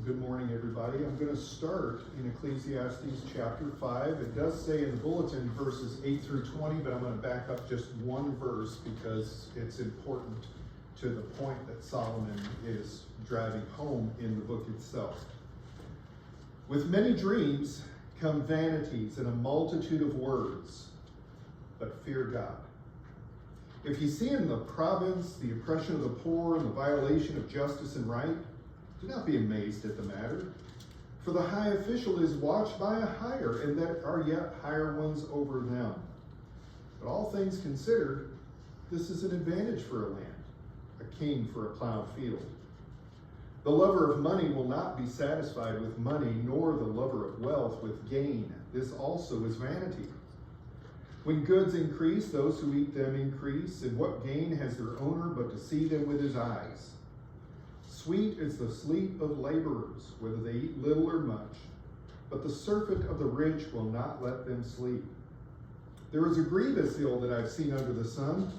Good morning, everybody. I'm going to start in Ecclesiastes chapter 5. It does say in the bulletin verses 8 through 20, but I'm going to back up just one verse because it's important to the point that Solomon is driving home in the book itself. With many dreams come vanities and a multitude of words, but fear God. If you see in the province the oppression of the poor and the violation of justice and right, do not be amazed at the matter. For the high official is watched by a higher, and there are yet higher ones over them. But all things considered, this is an advantage for a land, a king for a plowed field. The lover of money will not be satisfied with money, nor the lover of wealth with gain. This also is vanity. When goods increase, those who eat them increase, and what gain has their owner but to see them with his eyes? Sweet is the sleep of laborers, whether they eat little or much, but the servant of the rich will not let them sleep. There is a grievous ill that I've seen under the sun.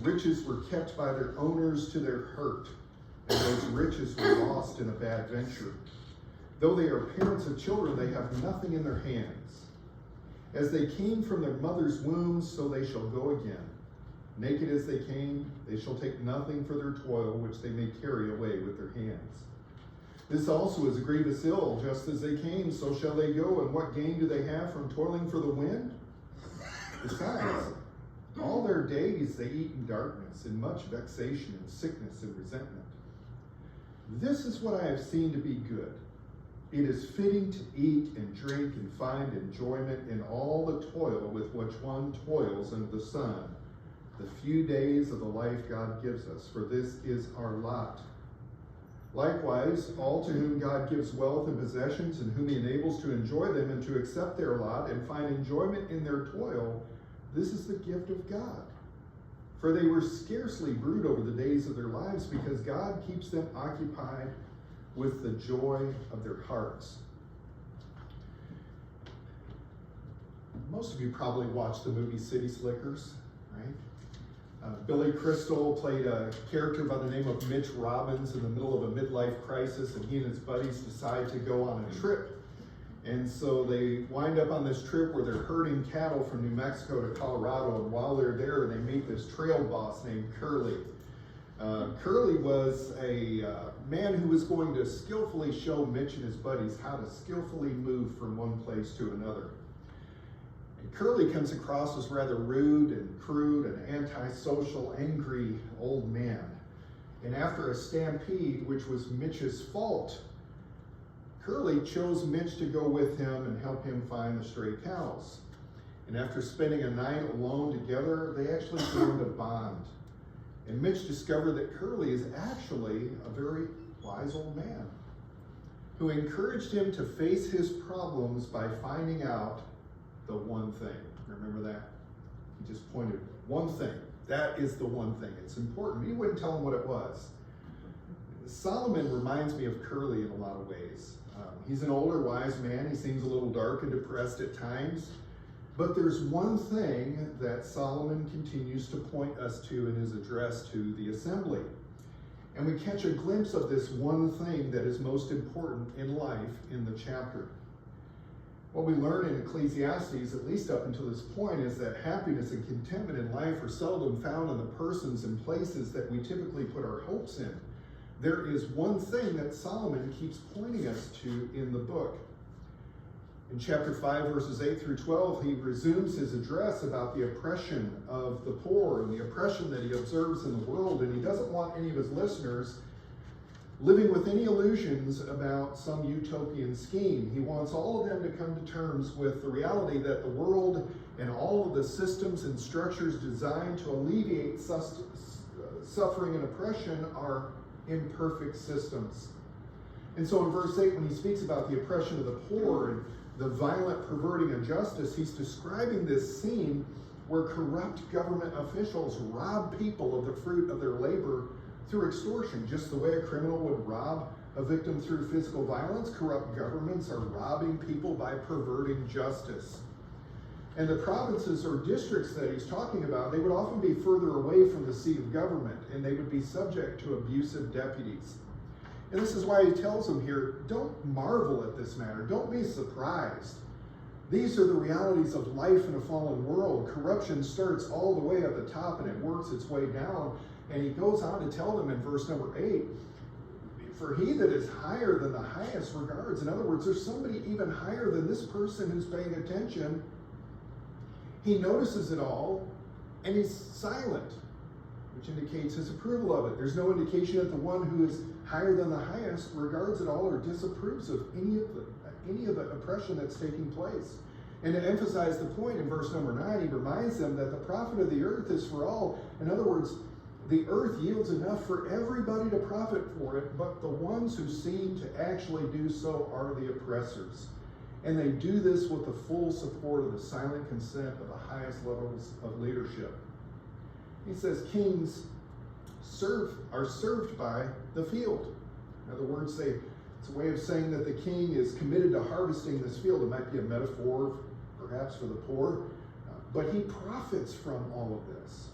Riches were kept by their owners to their hurt, and those riches were lost in a bad venture. Though they are parents of children, they have nothing in their hands. As they came from their mother's wombs, so they shall go again. Naked as they came, they shall take nothing for their toil, which they may carry away with their hands. This also is a grievous ill. Just as they came, so shall they go. And what gain do they have from toiling for the wind? Besides, all their days they eat in darkness, in much vexation and sickness and resentment. This is what I have seen to be good. It is fitting to eat and drink and find enjoyment in all the toil with which one toils under the sun, the few days of the life God gives us, for this is our lot. Likewise, all to whom God gives wealth and possessions, and whom he enables to enjoy them and to accept their lot and find enjoyment in their toil, this is the gift of God. For they were scarcely brood over the days of their lives, because God keeps them occupied with the joy of their hearts. Most of you probably watched the movie City Slickers, right? Billy Crystal played a character by the name of Mitch Robbins in the middle of a midlife crisis, and he and his buddies decide to go on a trip. And so they wind up on this trip where they're herding cattle from New Mexico to Colorado, and while they're there, they meet this trail boss named Curly. Curly was a man who was going to skillfully show Mitch and his buddies how to skillfully move from one place to another. And Curly comes across as rather rude and crude and antisocial, angry old man. And after a stampede, which was Mitch's fault, Curly chose Mitch to go with him and help him find the stray cows. And after spending a night alone together, they actually formed a bond. And Mitch discovered that Curly is actually a very wise old man who encouraged him to face his problems by finding out the one thing. Remember that? He just pointed, one thing. That is the one thing. It's important. He wouldn't tell him what it was. Solomon reminds me of Curly in a lot of ways. He's an older, wise man. He seems a little dark and depressed at times. But there's one thing that Solomon continues to point us to in his address to the assembly. And we catch a glimpse of this one thing that is most important in life in the chapter. What we learn in Ecclesiastes, at least up until this point, is that happiness and contentment in life are seldom found in the persons and places that we typically put our hopes in. There is one thing that Solomon keeps pointing us to in the book. In chapter 5, verses 8 through 12, he resumes his address about the oppression of the poor and the oppression that he observes in the world, and he doesn't want any of his listeners living with any illusions about some utopian scheme. He wants all of them to come to terms with the reality that the world and all of the systems and structures designed to alleviate suffering and oppression are imperfect systems. And so in verse 8, when he speaks about the oppression of the poor and the violent perverting of justice, he's describing this scene where corrupt government officials rob people of the fruit of their labor through extortion. Just the way a criminal would rob a victim through physical violence, corrupt governments are robbing people by perverting justice. And the provinces or districts that he's talking about, they would often be further away from the seat of government, and they would be subject to abusive deputies. And this is why he tells them here, don't marvel at this matter. Don't be surprised. These are the realities of life in a fallen world. Corruption starts all the way at the top and it works its way down. And he goes on to tell them in verse number 8, for he that is higher than the highest regards. In other words, there's somebody even higher than this person who's paying attention. He notices it all and he's silent, which indicates his approval of it. There's no indication that the one who is higher than the highest regards it all or disapproves of any of the oppression that's taking place. And to emphasize the point, in verse number 9, he reminds them that the profit of the earth is for all. In other words, the earth yields enough for everybody to profit for it, but the ones who seem to actually do so are the oppressors. And they do this with the full support of the silent consent of the highest levels of leadership. He says kings are served by the field. In other words, it's a way of saying that the king is committed to harvesting this field. It might be a metaphor, perhaps, for the poor, but he profits from all of this.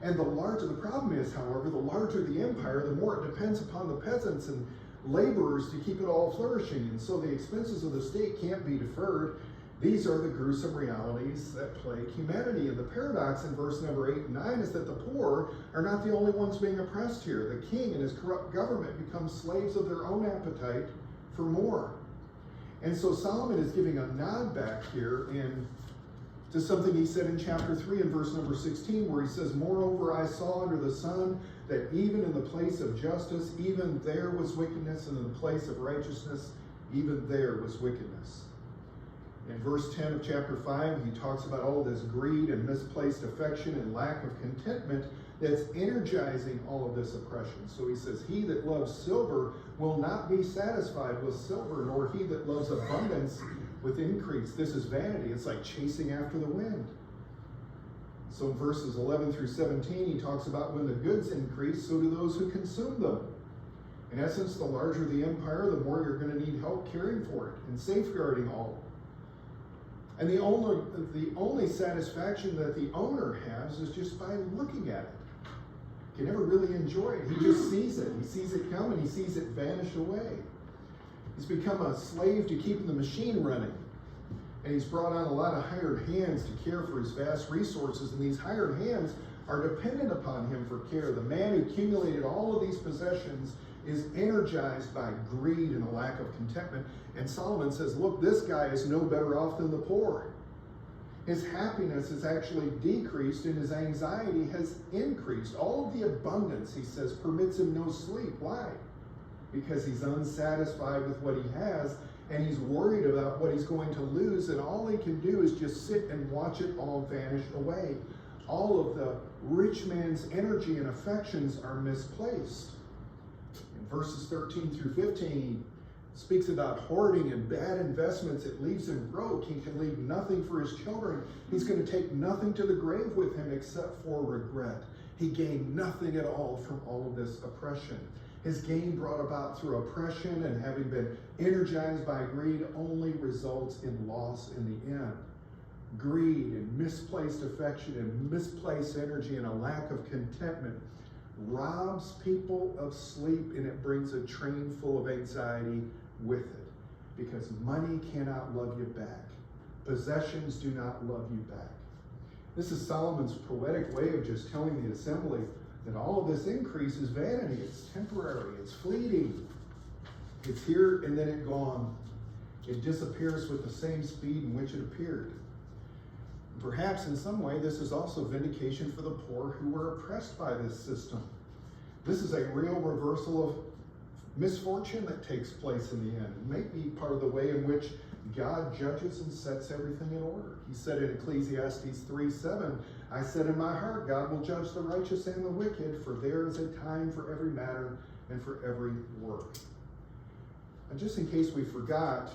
And the problem is, however, the larger the empire, the more it depends upon the peasants and laborers to keep it all flourishing. And so the expenses of the state can't be deferred. These are the gruesome realities that plague humanity. And the paradox in verse number 8 and 9 is that the poor are not the only ones being oppressed here. The king and his corrupt government become slaves of their own appetite for more. And so Solomon is giving a nod back here to something he said in chapter 3 and verse number 16, where he says, moreover, I saw under the sun that even in the place of justice, even there was wickedness, and in the place of righteousness, even there was wickedness. In verse 10 of chapter 5, he talks about all this greed and misplaced affection and lack of contentment that's energizing all of this oppression. So he says, he that loves silver will not be satisfied with silver, nor he that loves abundance with increase. This is vanity. It's like chasing after the wind. So in verses 11 through 17, he talks about when the goods increase, so do those who consume them. In essence, the larger the empire, the more you're going to need help caring for it and safeguarding all. And the only satisfaction that the owner has is just by looking at it. He can never really enjoy it. He just sees it. He sees it come and he sees it vanish away. He's become a slave to keeping the machine running. And he's brought on a lot of hired hands to care for his vast resources. And these hired hands are dependent upon him for care. The man who accumulated all of these possessions is energized by greed and a lack of contentment. And Solomon says, look, this guy is no better off than the poor. His happiness has actually decreased and his anxiety has increased. All of the abundance, he says, permits him no sleep. Why? Because he's unsatisfied with what he has and he's worried about what he's going to lose, and all he can do is just sit and watch it all vanish away. All of the rich man's energy and affections are misplaced. In verses 13 through 15, he speaks about hoarding and bad investments. It leaves him broke. He can leave nothing for his children. He's going to take nothing to the grave with him except for regret. He gained nothing at all from all of this oppression. His gain brought about through oppression and having been energized by greed only results in loss in the end. Greed and misplaced affection and misplaced energy and a lack of contentment robs people of sleep, and it brings a train full of anxiety with it, because money cannot love you back. Possessions do not love you back. This is Solomon's poetic way of just telling the assembly that all of this increase is vanity. It's temporary. It's fleeting. It's here and then it's gone. It disappears with the same speed in which it appeared. Perhaps in some way this is also vindication for the poor who were oppressed by this system. This is a real reversal of misfortune that takes place in the end. It may be part of the way in which God judges and sets everything in order. He said in Ecclesiastes 3:7, I said in my heart, God will judge the righteous and the wicked, for there is a time for every matter and for every work. And just in case we forgot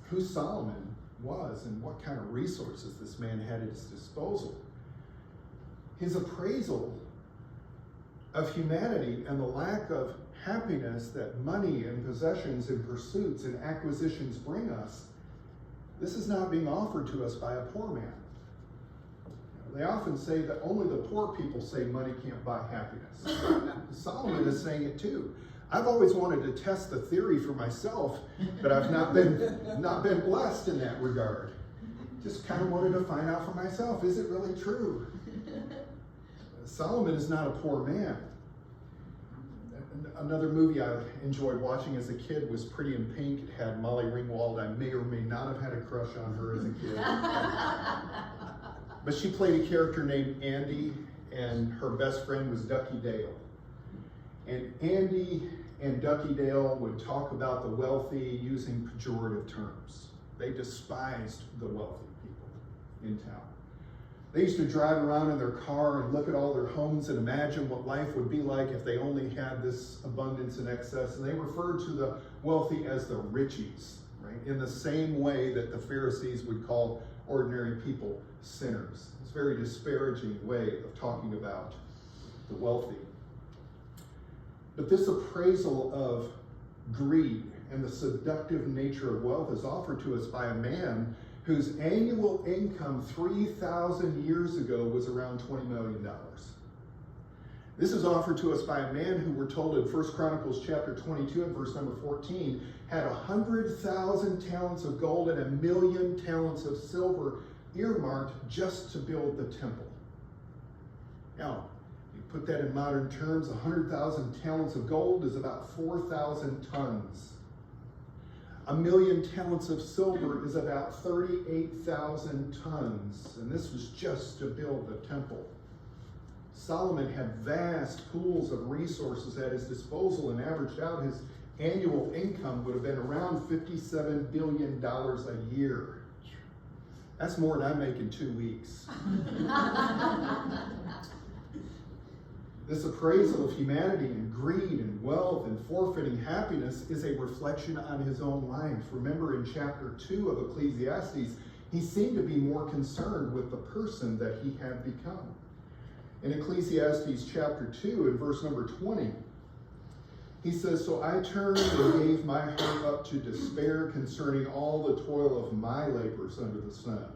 who Solomon was and what kind of resources this man had at his disposal, his appraisal of humanity and the lack of happiness that money and possessions and pursuits and acquisitions bring us, this is not being offered to us by a poor man. They often say that only the poor people say money can't buy happiness. Solomon is saying it too. I've always wanted to test the theory for myself, but I've not been blessed in that regard. Just kind of wanted to find out for myself, is it really true? Solomon is not a poor man. Another movie I enjoyed watching as a kid was Pretty in Pink. It had Molly Ringwald. I may or may not have had a crush on her as a kid. But she played a character named Andy, and her best friend was Ducky Dale. And Andy and Ducky Dale would talk about the wealthy using pejorative terms. They despised the wealthy people in town. They used to drive around in their car and look at all their homes and imagine what life would be like if they only had this abundance and excess. And they referred to the wealthy as the richies, right? In the same way that the Pharisees would call ordinary people sinners. It's a very disparaging way of talking about the wealthy. But this appraisal of greed and the seductive nature of wealth is offered to us by a man whose annual income 3,000 years ago was around $20 million. This is offered to us by a man who we're told in 1 Chronicles chapter 22 and verse number 14 had 100,000 talents of gold and 1,000,000 talents of silver earmarked just to build the temple. Now, you put that in modern terms, 100,000 talents of gold is about 4,000 tons. 1,000,000 talents of silver is about 38,000 tons, and this was just to build the temple. Solomon had vast pools of resources at his disposal, and averaged out his annual income would have been around $57 billion a year. That's more than I make in 2 weeks. This appraisal of humanity and greed and wealth and forfeiting happiness is a reflection on his own life. Remember in chapter 2 of Ecclesiastes, he seemed to be more concerned with the person that he had become. In Ecclesiastes chapter 2 and verse number 20, he says, "So I turned and gave my heart up to despair concerning all the toil of my labors under the sun,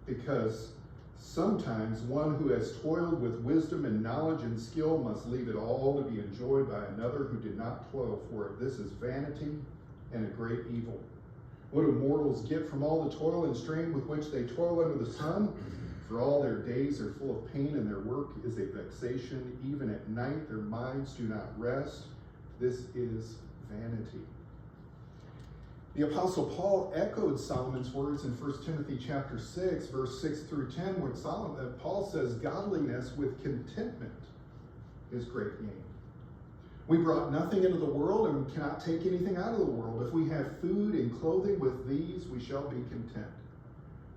because sometimes one who has toiled with wisdom and knowledge and skill must leave it all to be enjoyed by another who did not toil for it. This is vanity and a great evil. What do mortals get from all the toil and strain with which they toil under the sun? For all their days are full of pain, and their work is a vexation. Even at night their minds do not rest. This is vanity." The Apostle Paul echoed Solomon's words in 1 Timothy chapter 6, verse 6 through 10, when Paul says, "Godliness with contentment is great gain. We brought nothing into the world, and we cannot take anything out of the world. If we have food and clothing, with these we shall be content.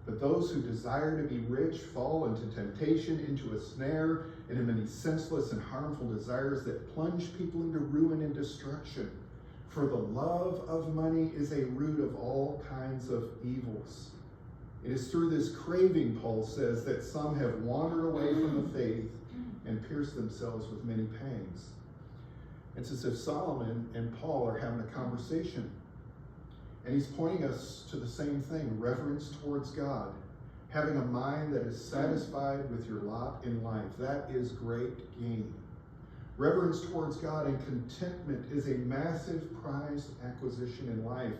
But those who desire to be rich fall into temptation, into a snare, and in many senseless and harmful desires that plunge people into ruin and destruction. For the love of money is a root of all kinds of evils. It is through this craving," Paul says, "that some have wandered away from the faith and pierced themselves with many pangs." It's as if Solomon and Paul are having a conversation. And he's pointing us to the same thing: reverence towards God, having a mind that is satisfied with your lot in life. That is great gain. Reverence towards God and contentment is a massive prized acquisition in life.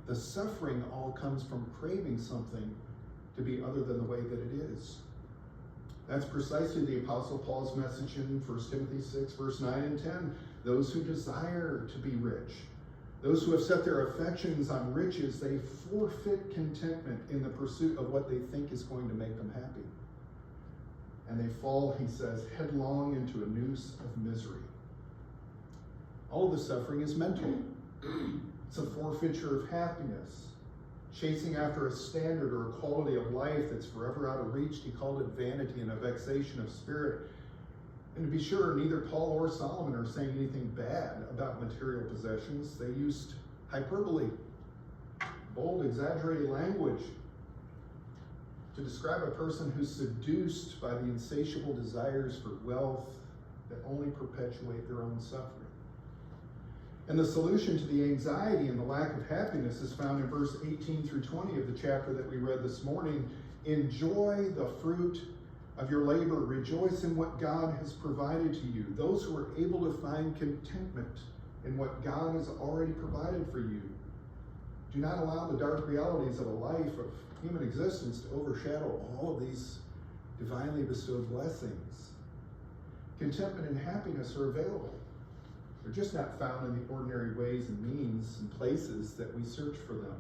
The suffering all comes from craving something to be other than the way that it is. That's precisely the Apostle Paul's message in 1 Timothy 6, verse 9 and 10. Those who desire to be rich, those who have set their affections on riches, they forfeit contentment in the pursuit of what they think is going to make them happy. And they fall, he says, headlong into a noose of misery. All of the suffering is mental. It's a forfeiture of happiness, chasing after a standard or a quality of life that's forever out of reach. He called it vanity and a vexation of spirit. And to be sure, neither Paul or Solomon are saying anything bad about material possessions. They used hyperbole, bold, exaggerated language, to describe a person who's seduced by the insatiable desires for wealth that only perpetuate their own suffering. And the solution to the anxiety and the lack of happiness is found in verse 18 through 20 of the chapter that we read this morning. Enjoy the fruit of your labor. Rejoice in what God has provided to you. Those who are able to find contentment in what God has already provided for you. Do not allow the dark realities of a life of human existence to overshadow all of these divinely bestowed blessings. Contentment and happiness are available. They're just not found in the ordinary ways and means and places that we search for them.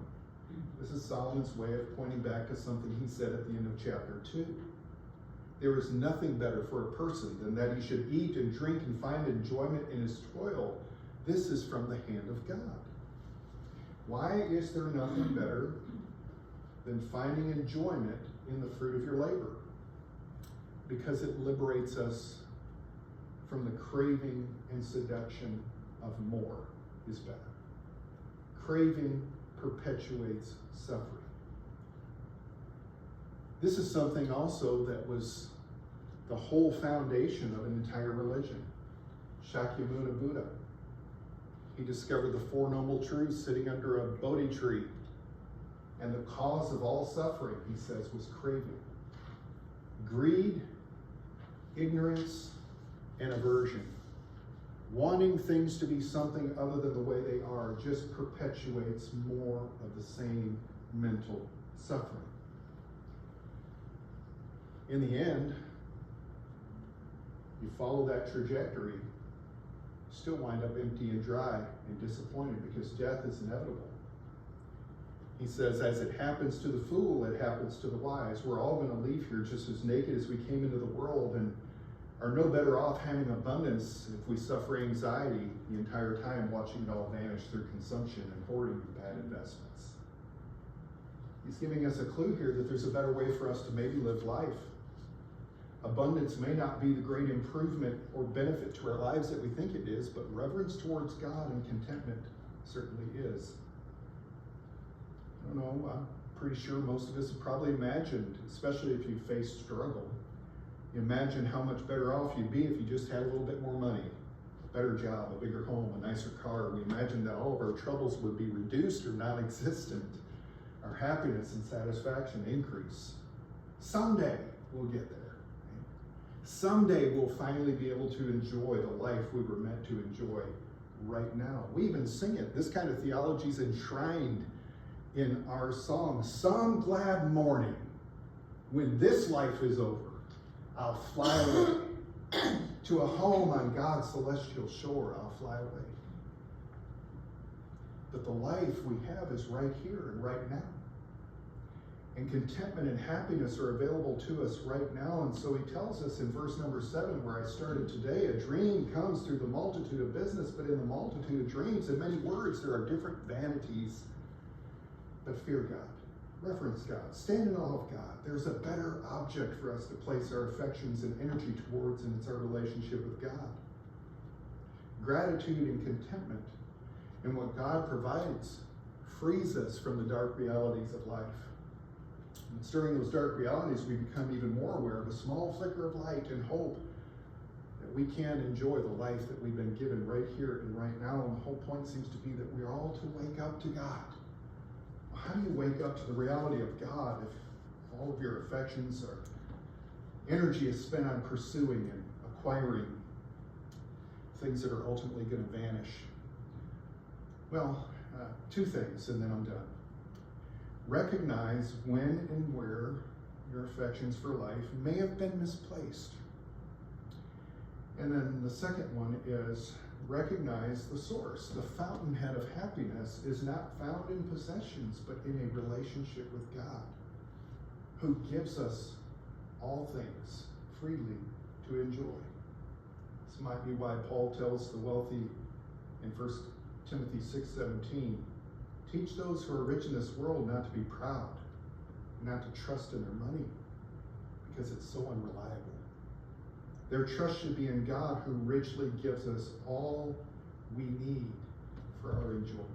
This is Solomon's way of pointing back to something he said at the end of chapter 2. There is nothing better for a person than that he should eat and drink and find enjoyment in his toil. This is from the hand of God. Why is there nothing better than finding enjoyment in the fruit of your labor? Because it liberates us from the craving and seduction of more is better. Craving perpetuates suffering. This is something also that was the whole foundation of an entire religion. Shakyamuni Buddha. He discovered the Four Noble Truths sitting under a Bodhi tree. And the cause of all suffering, he says, was craving. Greed, ignorance, and aversion. Wanting things to be something other than the way they are just perpetuates more of the same mental suffering. In the end, you follow that trajectory, still wind up empty and dry and disappointed because death is inevitable. He says, as it happens to the fool, it happens to the wise. We're all going to leave here just as naked as we came into the world and are no better off having abundance if we suffer anxiety the entire time watching it all vanish through consumption and hoarding and bad investments. He's giving us a clue here that there's a better way for us to maybe live life. Abundance may not be the great improvement or benefit to our lives that we think it is, but reverence towards God and contentment certainly is. I don't know, I'm pretty sure most of us have probably imagined, especially if you face struggle, imagine how much better off you'd be if you just had a little bit more money, a better job, a bigger home, a nicer car. We imagine that all of our troubles would be reduced or non-existent. Our happiness and satisfaction increase. Someday we'll get there. Someday we'll finally be able to enjoy the life we were meant to enjoy right now. We even sing it. This kind of theology is enshrined in our song. Some glad morning, when this life is over, I'll fly away to a home on God's celestial shore. I'll fly away. But the life we have is right here and right now. And contentment and happiness are available to us right now. And so he tells us in verse number 7, where I started today, a dream comes through the multitude of business, but in the multitude of dreams and many words, there are different vanities. But fear God. Reverence God. Stand in awe of God. There's a better object for us to place our affections and energy towards, and it's our relationship with God. Gratitude and contentment in what God provides frees us from the dark realities of life. It's during those dark realities we become even more aware of a small flicker of light and hope that we can enjoy the life that we've been given right here and right now. And the whole point seems to be that we're all to wake up to God. How do you wake up to the reality of God if all of your affections or energy is spent on pursuing and acquiring things that are ultimately going to vanish? Well, two things and then I'm done. Recognize when and where your affections for life may have been misplaced. And then the second one is recognize the source. The fountainhead of happiness is not found in possessions, but in a relationship with God, who gives us all things freely to enjoy. This might be why Paul tells the wealthy in 1 Timothy 6:17, teach those who are rich in this world not to be proud, not to trust in their money, because it's so unreliable. Their trust should be in God, who richly gives us all we need for our enjoyment.